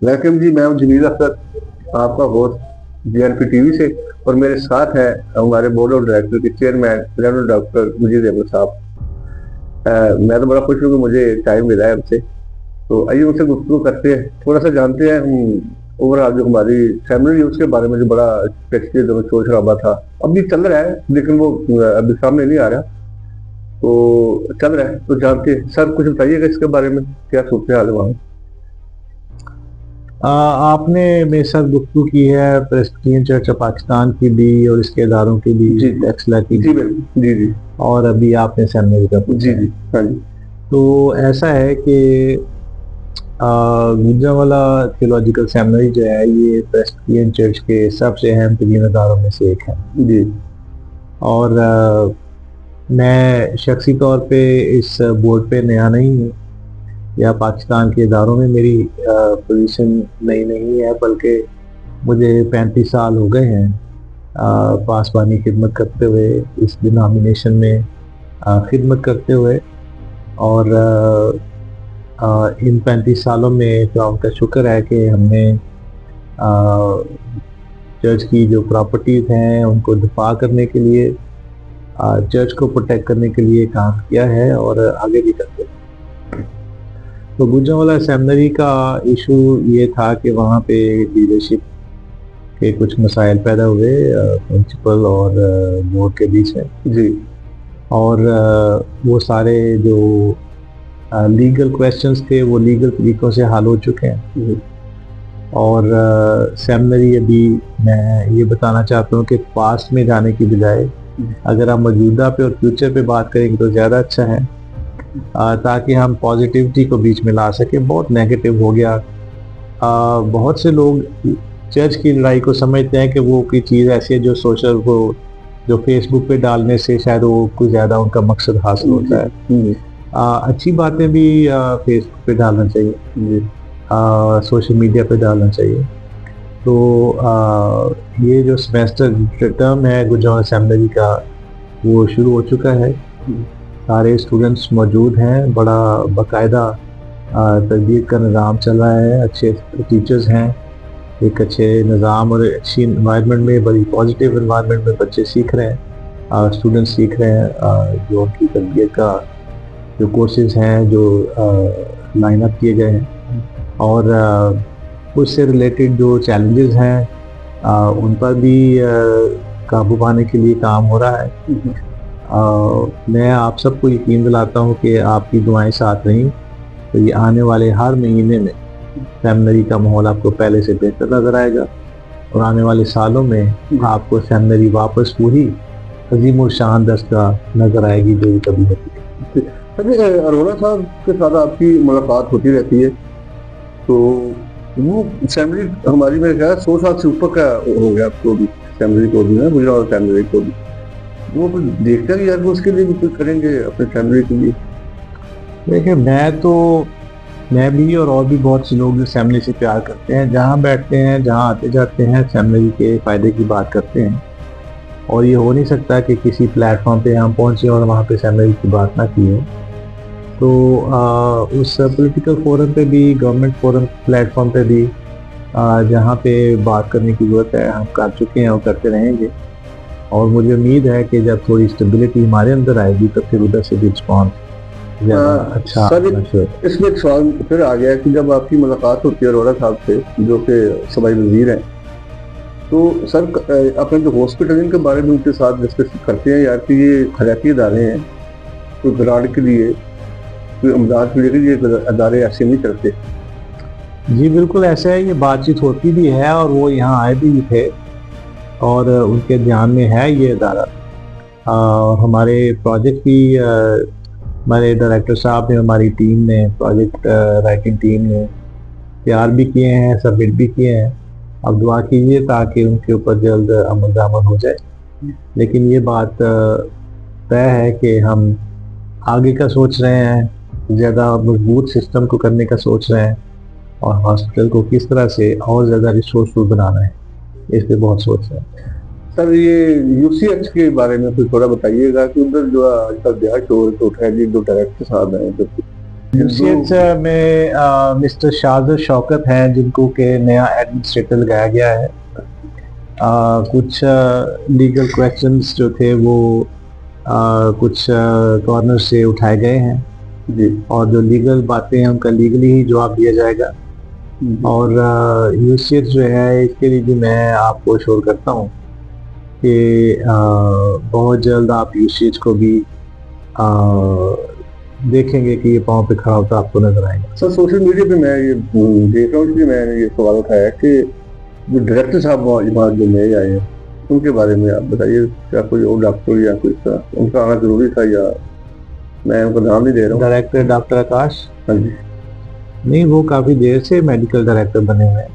Welcome जी, मैं हूँ जमील अख्तर, आपका होस्ट जीएनपी टीवी से। और मेरे साथ हैं हमारे बोर्ड ऑफ डायरेक्टर के chairman reverend doctor Mujeeb Ahmad साहब। मैं तो बड़ा खुश हूँ कि मुझे टाइम मिला है आपसे। तो आइए उनसे गुफ्तगू करते हैं, थोड़ा सा जानते हैं हम ओवरऑल जो हमारी फैमिली है उसके बारे में, जो बड़ा पिछले दिनों शोर शराबा था, अभी चल रहा है लेकिन वो अभी सामने नहीं आ रहा, तो चल रहा है। तो जानते हैं सर, कुछ बताइएगा इसके बारे में, क्या सूरत हाल है वहाँ। आपने मेरे साथ गुफ्तगू की है प्रेस्बिटेरियन चर्च ऑफ पाकिस्तान की भी और इसके इदारों की भी, जी एक्सला की जी भी, बिल्कुल, जी जी और अभी आपने सेमिनरी का पूछा जी है। जी। हाँ जी। तो ऐसा है कि गुजरांवाला थियोलॉजिकल सेमिनरी जो है ये प्रेस्बिटेरियन चर्च के सबसे अहम तरीन इदारों में से एक है। जी और मैं शख्सी तौर पे इस बोर्ड पे नया नहीं हूँ, या पाकिस्तान के इदारों में मेरी पोजीशन नई नहीं है, बल्कि मुझे 35 साल हो गए हैं पासबानी खिदमत करते हुए, इस डिनोमिनेशन में खिदमत करते हुए। और इन 35 सालों में खुदा का शुक्र है कि हमने चर्च की जो प्रॉपर्टीज़ हैं उनको दिफा करने के लिए, चर्च को प्रोटेक्ट करने के लिए काम किया है और आगे भी करते हैं। तो गुजरांवाला सेमिनरी का इशू ये था कि वहाँ पे लीडरशिप के कुछ मसाइल पैदा हुए प्रिंसिपल और बोर्ड के बीच में। जी और वो सारे जो लीगल क्वेश्चंस थे वो लीगल तरीक़ों से हल हो चुके हैं। जी और सेमिनरी अभी मैं ये बताना चाहता हूँ कि पास्ट में जाने की बजाय अगर हम मौजूदा पे और फ्यूचर पे बात करेंगे तो ज़्यादा अच्छा है, ताकि हम पॉजिटिविटी को बीच में ला सकें। बहुत नेगेटिव हो गया। बहुत से लोग चर्च की लड़ाई को समझते हैं कि वो कोई चीज़ ऐसी है जो सोशल, वो जो फेसबुक पे डालने से शायद वो कुछ ज़्यादा उनका मकसद हासिल होता है। अच्छी बातें भी फेसबुक पे डालना चाहिए, जी सोशल मीडिया पे डालना चाहिए। तो ये जो सेमेस्टर टर्म है गुजरात सेमिनरी का वो शुरू हो चुका है। सारे स्टूडेंट्स मौजूद हैं, बड़ा बाकायदा तरबियत का निज़ाम चल रहा है, अच्छे टीचर्स हैं, एक अच्छे निज़ाम और अच्छी इन्वायरमेंट में, बड़ी पॉजिटिव इन्वायरमेंट में बच्चे सीख रहे हैं, स्टूडेंट्स सीख रहे हैं। जो उनकी तरबियत का जो कोर्सेज हैं जो लाइन अप किए गए हैं, और उससे रिलेटेड जो चैलेंजेस हैं उन पर भी काबू पाने के लिए काम हो रहा है। मैं आप सबको यकीन दिलाता हूँ कि आपकी दुआएं साथ रहीं तो ये आने वाले हर महीने में सेमिनरी का माहौल आपको पहले से बेहतर नज़र आएगा, और आने वाले सालों में आपको सेमिनरी वापस पूरी अजीम और शान दस्ता नज़र आएगी जो कभी होती है। अरोड़ा साहब के साथ आपकी मुलाकात होती रहती है, तो वो फैमिली हमारी, मेरे ख्याल 100 साल से ऊपर का हो गया आपको भी, फैमिली को भी ना, गुजरात फैमिली को भी। वो कुछ देखते हैं कि यार वो उसके लिए भी कुछ करेंगे अपने फैमिली के लिए। देखिए, मैं भी और भी बहुत से लोग जो फैमिली से प्यार करते हैं, जहाँ बैठते हैं, जहाँ आते जाते हैं, फैमिली के फ़ायदे की बात करते हैं। और ये हो नहीं सकता कि किसी प्लेटफॉर्म पे हम पहुँचे और वहाँ पे फैमिली की बात ना की हो। तो उस पॉलिटिकल फोरम पे भी, गवर्नमेंट फोरम प्लेटफॉर्म पे भी जहाँ पे बात करने की ज़रूरत है हम कर चुके हैं और करते रहेंगे। और मुझे उम्मीद है कि जब थोड़ी स्टेबिलिटी हमारे अंदर आएगी तो फिर उधर से भी रिस्पॉन्स ज़्यादा अच्छा सर, आना शुरू होगा। इसमें एक सवाल फिर आ गया कि जब आपकी मुलाकात होती है अरोड़ा साहब से, जो कि सबाई वजीर हैं, तो सर अपने जो हॉस्पिटल इनके बारे में उनके साथ डिस्कस करते हैं यार कि ये खैराती इदारे हैं, तो ग्रांट के लिए, कोई अमदाद के लिए, ये अदारे ऐसे नहीं चलते। जी बिल्कुल ऐसा है, ये बातचीत होती भी है और वो यहाँ आए भी थे और उनके ध्यान में है ये इदारा। और हमारे प्रोजेक्ट भी हमारे डायरेक्टर साहब ने, हमारी टीम ने, प्रोजेक्ट राइटिंग टीम ने तैयार भी किए हैं, सबमिट भी किए हैं। अब दुआ कीजिए ताकि उनके ऊपर जल्द अमल दरामद हो जाए। लेकिन ये बात तय है कि हम आगे का सोच रहे हैं, ज़्यादा मजबूत सिस्टम को करने का सोच रहे हैं, और हॉस्पिटल को किस तरह से और ज़्यादा रिसोर्सफुल बनाना है इस पे बहुत सोच रहे हैं। सर, ये यूसीएच के बारे में कुछ थोड़ा बताइएगा कि उधर जो आजकल देहात शोर तो उठा है जी, 2 डायरेक्टर साहब हैं उधर। यूसीएच में मिस्टर शाहजर शौकत हैं, जिनको के नया एडमिनिस्ट्रेटर लगाया गया है। कुछ लीगल क्वेश्चंस जो थे वो कुछ कॉर्नर से उठाए गए हैं जी। और जो लीगल बातें हैं उनका लीगली ही जवाब दिया जाएगा। और यूसीएच जो है इसके लिए भी मैं आपको श्योर करता हूँ कि बहुत जल्द आप यूसीएच को भी देखेंगे कि ये पाँव पे खड़ा होता आपको नजर आएगा। सर सोशल मीडिया पे मैं ये देख रहा हूँ, इसलिए मैंने ये सवाल उठाया कि जो डायरेक्टर साहब जो नए आए हैं उनके बारे में आप बताइए, क्या कोई और डॉक्टर या कोई उनका आना जरूरी था, या मैं उनका नाम नहीं दे रहा हूँ। डायरेक्टर डॉक्टर आकाश, हाँ जी। नहीं, वो काफी देर से मेडिकल डायरेक्टर बने हुए हैं।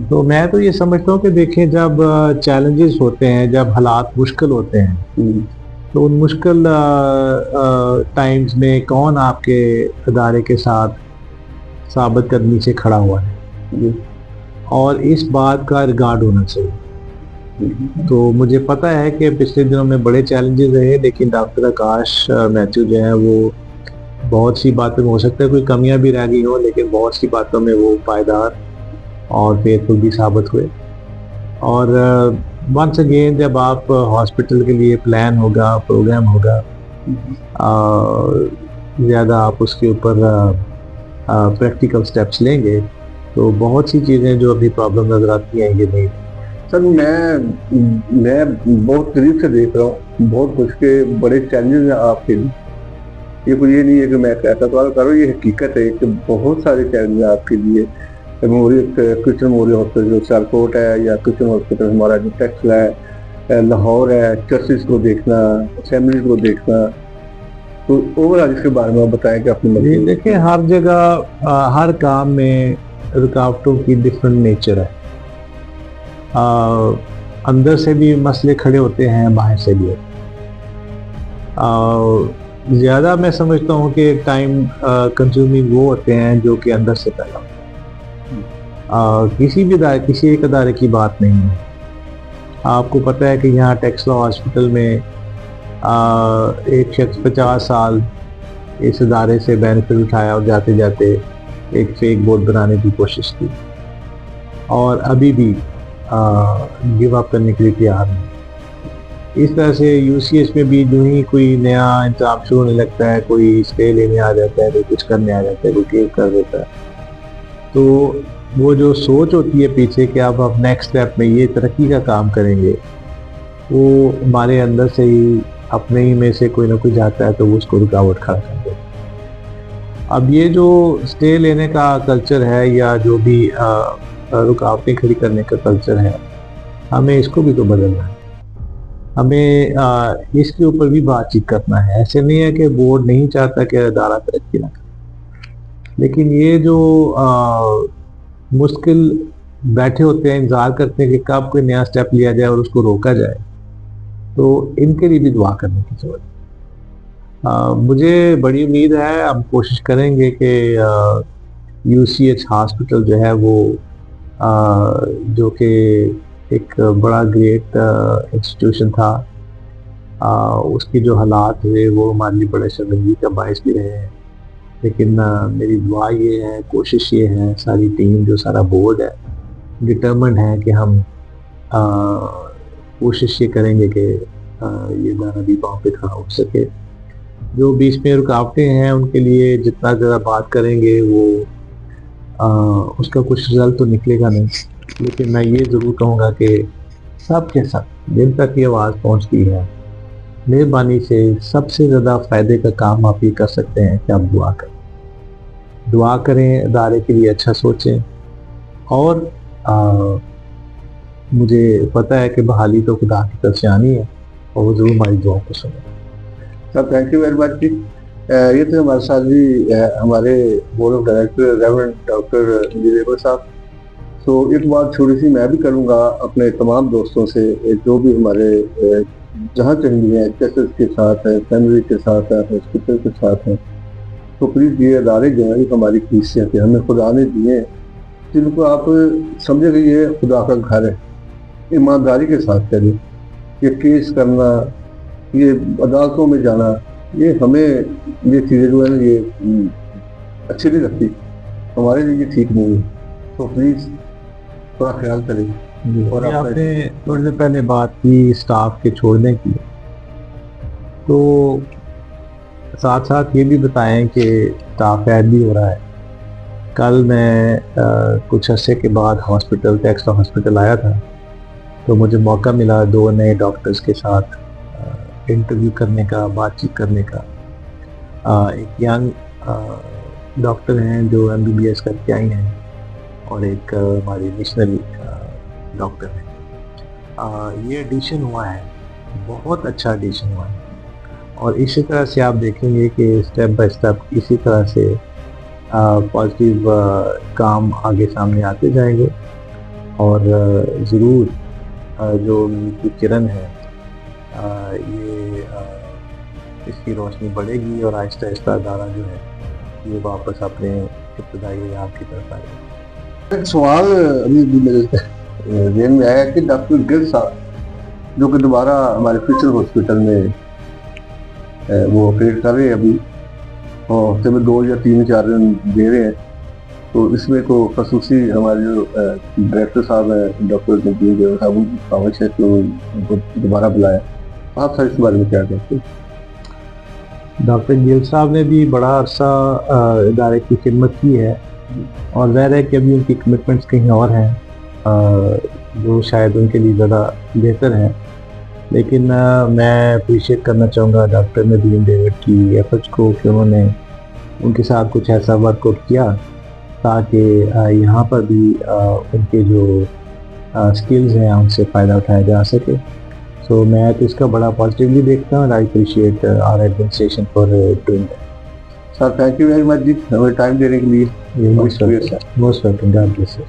तो मैं तो ये समझता हूँ कि देखें, जब चैलेंजेस होते हैं, जब हालात मुश्किल होते हैं, तो उन मुश्किल टाइम्स में कौन आपके अदारे के साथ साबित कदमी से खड़ा हुआ है, और इस बात का रिगार्ड होना चाहिए। तो मुझे पता है कि पिछले दिनों में बड़े चैलेंजेस रहे, लेकिन डॉक्टर आकाश मैथ्यू जो है वो बहुत सी बातों में, हो सकता है कोई कमियां भी रह गई हो, लेकिन बहुत सी बातों में वो पायदार और फेथफुल भी साबित हुए। और वंस अगेन जब आप हॉस्पिटल के लिए प्लान होगा, प्रोग्राम होगा, ज़्यादा आप उसके ऊपर प्रैक्टिकल स्टेप्स लेंगे, तो बहुत सी चीज़ें जो अभी प्रॉब्लम नजर आती हैं ये नहीं। सर मैं बहुत करीब से देख रहा हूँ, बहुत कुछ के बड़े चैलेंजेस हैं आपके लिए। ये कोई ये नहीं है कि मैं ऐसा सवाल कर रहा हूँ, ये हकीकत है कि बहुत सारे चैलेंज आपके लिए। क्रिश्चियन मेमोरियल हॉस्पिटल जो सियालकोट है, या क्रिश्चियन हॉस्पिटल हमारा जो टेक्सला है, लाहौर है, चर्चिस को देखना, असेंबलीज को देखना, तो ओवरऑल इसके बारे में आप बताएं कि अपनी मर्जी। देखिए, हर जगह हर काम में रुकावटों की डिफरेंट नेचर है। अंदर से भी मसले खड़े होते हैं, बाहर से भी। ज़्यादा मैं समझता हूँ कि टाइम कंज्यूमिंग वो होते हैं जो कि अंदर से पैदा होते हैं। किसी एक अदारे की बात नहीं है। आपको पता है कि यहाँ टेक्सला हॉस्पिटल में एक शख्स 50 साल इस अदारे से बेनिफिट उठाया और जाते जाते एक फेक बोर्ड बनाने की कोशिश की, और अभी भी गिव अप करने के लिए तैयार नहीं। इस तरह से यूसीएच में भी जो ही कोई नया इंतजाम शुरू होने लगता है, कोई स्टे लेने आ जाता है, कोई कुछ करने आ जाता है, कोई केस कर देता है, तो वो जो सोच होती है पीछे कि अब आप नेक्स्ट स्टेप में ये तरक्की का काम करेंगे, वो हमारे अंदर से ही अपने ही में से कोई ना कोई जाता है, तो वो उसको रुकावट खड़ा कर देता है। अब ये जो स्टे लेने का कल्चर है, या जो भी रुकावटें खड़ी करने का कल्चर है, हमें इसको भी तो बदलना है। हमें इसके ऊपर भी बातचीत करना है। ऐसे नहीं है कि बोर्ड नहीं चाहता कि अदारा तरक्की ना करे, लेकिन ये जो मुश्किल बैठे होते हैं, इंतजार करते हैं कि कब कोई नया स्टेप लिया जाए और उसको रोका जाए, तो इनके लिए भी दुआ करने की जरूरत है। मुझे बड़ी उम्मीद है, हम कोशिश करेंगे कि यूसीएच हॉस्पिटल जो है वो जो कि एक बड़ा ग्रेट इंस्टीट्यूशन था, उसकी जो हालात हुए वो हमारे लिए बड़े शर्मिंदगी का बायस भी रहे हैं। लेकिन मेरी दुआ ये है, कोशिश ये है, सारी टीम, जो सारा बोर्ड है, डिटर्मिन्ड है कि हम कोशिश ये करेंगे कि ये दाना भी पाँव पे खड़ा हो सके। जो बीच में रुकावटें हैं उनके लिए जितना ज़्यादा बात करेंगे वो उसका कुछ रिजल्ट तो निकलेगा नहीं, लेकिन मैं ये ज़रूर कहूँगा कि सब के सब जिन तक ये आवाज़ पहुँचती है, मेहरबानी से सबसे ज़्यादा फ़ायदे का काम आप ये कर सकते हैं कि आप दुआ करें, अदारे के लिए अच्छा सोचें। और मुझे पता है कि बहाली तो खुदा की तरफ से आनी है, और वो ज़रूर हमारी दुआओं को सुने। Sir thank you very much जी। ये तो हमारे साथ भी हमारे board of director reverend doctor Mujib Sahab. तो एक बात छोटी सी मैं भी करूँगा अपने तमाम दोस्तों से, जो भी हमारे जहाँ कहीं भी हैं, चर्चेस के साथ है, फैमिली के साथ है, हॉस्पिटल के साथ हैं, तो प्लीज़ ये अदारे जो हैं हमारी हैसियत है, हमें खुदा ने दिए, जिनको आप समझे कि ये खुदा का घर है, ईमानदारी के साथ करें। ये केस करना, ये अदालतों में जाना, ये हमें ये चीज़ें जो है ना, ये अच्छी नहीं लगती, हमारे लिए ये ठीक नहीं है, तो प्लीज़ थोड़ा ख्याल करें। और और आपका आपने थोड़ी देर पहले बात की स्टाफ के छोड़ने की, तो साथ साथ ये भी बताएं कि स्टाफ ऐड भी हो रहा है। कल मैं कुछ अरसे के बाद हॉस्पिटल टेक्सला हॉस्पिटल आया था, तो मुझे मौका मिला 2 नए डॉक्टर्स के साथ इंटरव्यू करने का, बातचीत करने का। एक यंग डॉक्टर हैं जो MBBS करके आई हैं, और एक हमारी मिशनरी डॉक्टर हैं। ये एडिशन हुआ है, बहुत अच्छा एडिशन हुआ है, और इसी तरह से आप देखेंगे कि स्टेप बाय स्टेप इसी तरह से पॉजिटिव काम आगे सामने आते जाएंगे, और ज़रूर जो उम्मीद की किरण है, ये इसकी रोशनी बढ़ेगी और आहिस्ता आहिस्ता अदारा जो है ये वापस अपने इब्तदाई आयाम की तरफ आएगा। एक सवाल अभी भी मेरे ज़हन में आया कि डॉक्टर गिल साहब जो कि दोबारा हमारे फ्यूचर हॉस्पिटल में वो ऑपरेट कर रहे हैं अभी, और हफ्ते में 2 या 3 या 4 दिन दे रहे हैं, तो इसमें तो खसूसी हमारे जो डायरेक्टर साहब हैं डॉक्टर नजीब साहब, उनकी ख्वाहिश है कि उनको दोबारा बुलाया। आप सर इस बारे में क्या कहते हैं? डॉक्टर गिल साहब ने भी बड़ा अरसा इदारे की खिदमत की है, और ज़ाहिर है कि अभी उनकी कमिटमेंट्स कहीं और हैं जो शायद उनके लिए ज़्यादा बेहतर है। लेकिन मैं अप्रिशिएट करना चाहूँगा डॉक्टर नदीम डेविड की एफर्ट्स को कि उन्होंने उनके साथ कुछ ऐसा वर्कआउट किया ताकि यहाँ पर भी उनके जो स्किल्स हैं उनसे फ़ायदा उठाया जा सके। सो मैं तो इसका बड़ा पॉजिटिवली देखता हूँ। I appreciate our administration for doing that. Sir thank you very much जी, हमें टाइम देने के लिए। Most welcome, God bless you.